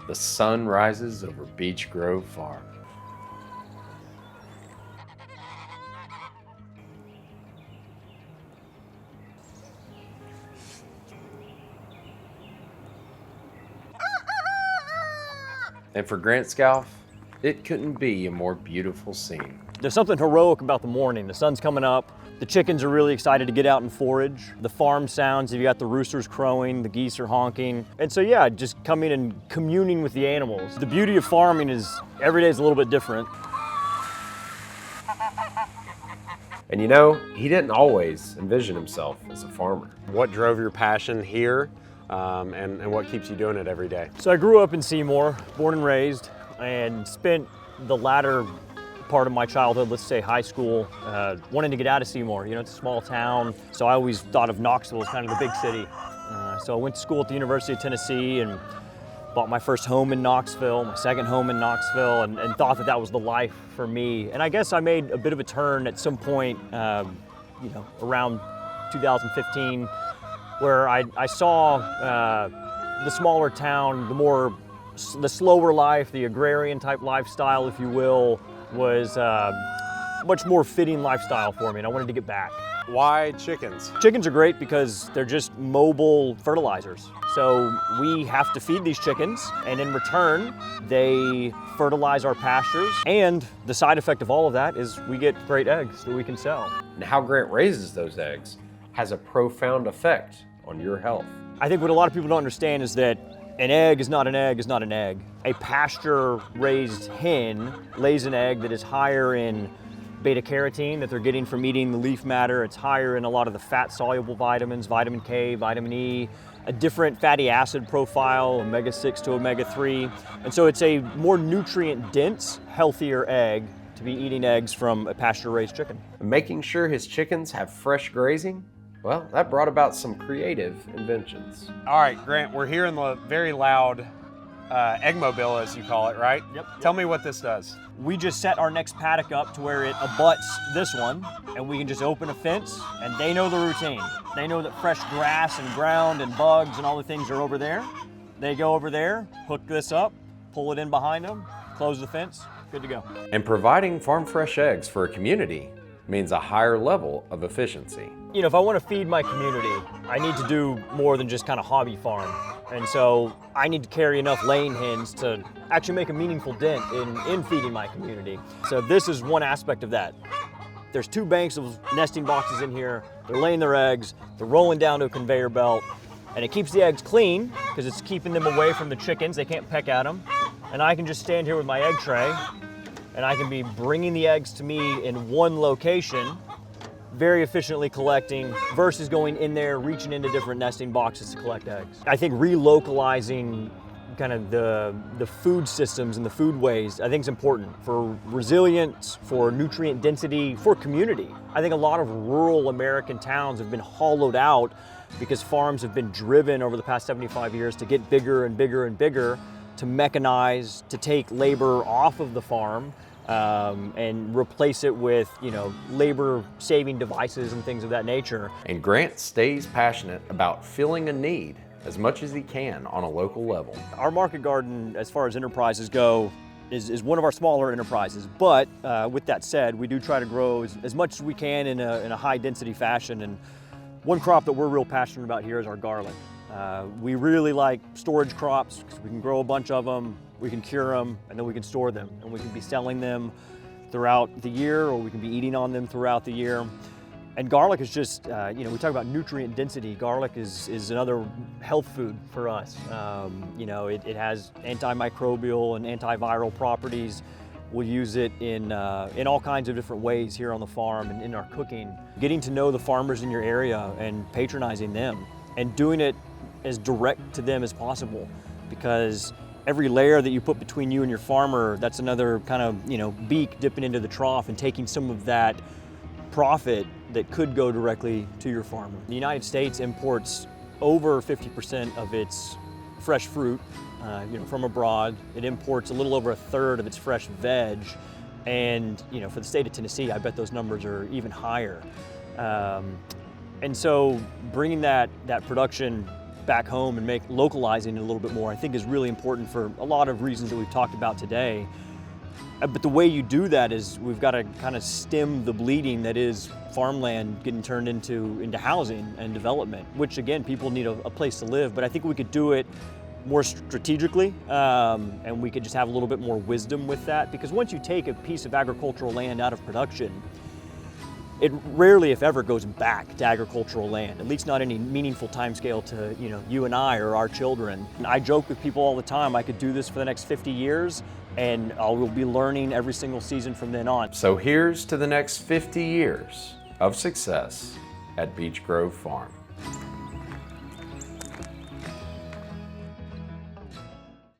the sun rises over Beech Grove Farm. And for Grant Scalf, it couldn't be a more beautiful scene. There's something heroic about the morning. The sun's coming up. The chickens are really excited to get out and forage. The farm sounds, you got the roosters crowing, the geese are honking. And so yeah, just coming and communing with the animals. The beauty of farming is every day is a little bit different. And you know, he didn't always envision himself as a farmer. What drove your passion here and what keeps you doing it every day? So I grew up in Seymour, born and raised, and spent the latter part of my childhood, let's say high school, wanting to get out of Seymour. You know, it's a small town, so I always thought of Knoxville as kind of the big city. So I went to school at the University of Tennessee and bought my first home in Knoxville, my second home in Knoxville, and thought that that was the life for me. And I guess I made a bit of a turn at some point, you know, around 2015, where I saw the smaller town, the slower life, the agrarian type lifestyle, if you will, was much more fitting lifestyle for me, and I wanted to get back. Why chickens? Chickens are great because they're just mobile fertilizers. So we have to feed these chickens, and in return, they fertilize our pastures. And the side effect of all of that is we get great eggs that we can sell. And how Grant raises those eggs has a profound effect on your health. I think what a lot of people don't understand is that an egg is not an egg is not an egg. A pasture-raised hen lays an egg that is higher in beta-carotene that they're getting from eating the leaf matter. It's higher in a lot of the fat-soluble vitamins, vitamin K, vitamin E, a different fatty acid profile, omega-6 to omega-3. And so it's a more nutrient-dense, healthier egg to be eating eggs from a pasture-raised chicken. Making sure his chickens have fresh grazing, well, that brought about some creative inventions. All right, Grant, we're here in the very loud Eggmobile, as you call it, right? Yep. Tell me what this does. We just set our next paddock up to where it abuts this one, and we can just open a fence, and they know the routine. They know that fresh grass and ground and bugs and all the things are over there. They go over there, hook this up, pull it in behind them, close the fence, good to go. And providing farm fresh eggs for a community means a higher level of efficiency. You know, if I want to feed my community, I need to do more than just kind of hobby farm. And so I need to carry enough laying hens to actually make a meaningful dent in feeding my community. So this is one aspect of that. There's 2 banks of nesting boxes in here. They're laying their eggs, they're rolling down to a conveyor belt, and it keeps the eggs clean because it's keeping them away from the chickens. They can't peck at them. And I can just stand here with my egg tray, and I can be bringing the eggs to me in one location, very efficiently collecting, versus going in there, reaching into different nesting boxes to collect eggs. I think relocalizing kind of the food systems and the foodways, I think is important for resilience, for nutrient density, for community. I think a lot of rural American towns have been hollowed out because farms have been driven over the past 75 years to get bigger and bigger and bigger, to mechanize, to take labor off of the farm, and replace it with, you know, labor-saving devices and things of that nature. And Grant stays passionate about filling a need as much as he can on a local level. Our market garden, as far as enterprises go, is one of our smaller enterprises. But with that said, we do try to grow as much as we can in a high-density fashion. And one crop that we're real passionate about here is our garlic. We really like storage crops because we can grow a bunch of them, we can cure them, and then we can store them. And we can be selling them throughout the year, or we can be eating on them throughout the year. And garlic is just, you know, we talk about nutrient density. Garlic is another health food for us. You know, it has antimicrobial and antiviral properties. We'll use it in all kinds of different ways here on the farm and in our cooking. Getting to know the farmers in your area and patronizing them and doing it as direct to them as possible, because every layer that you put between you and your farmer, that's another kind of, you know, beak dipping into the trough and taking some of that profit that could go directly to your farmer. The United States imports over 50% of its fresh fruit, you know, from abroad. It imports a little over 1/3 of its fresh veg, and you know, for the state of Tennessee, I bet those numbers are even higher. And so, bringing that production back home and make localizing it a little bit more, I think is really important for a lot of reasons that we've talked about today. But the way you do that is we've got to kind of stem the bleeding that is farmland getting turned into housing and development, which again, people need a place to live, but I think we could do it more strategically, and we could just have a little bit more wisdom with that, because once you take a piece of agricultural land out of production, it rarely, if ever, goes back to agricultural land, at least not any meaningful time scale to you and I or our children. And I joke with people all the time, I could do this for the next 50 years and I will be learning every single season from then on. So here's to the next 50 years of success at Beech Grove Farm.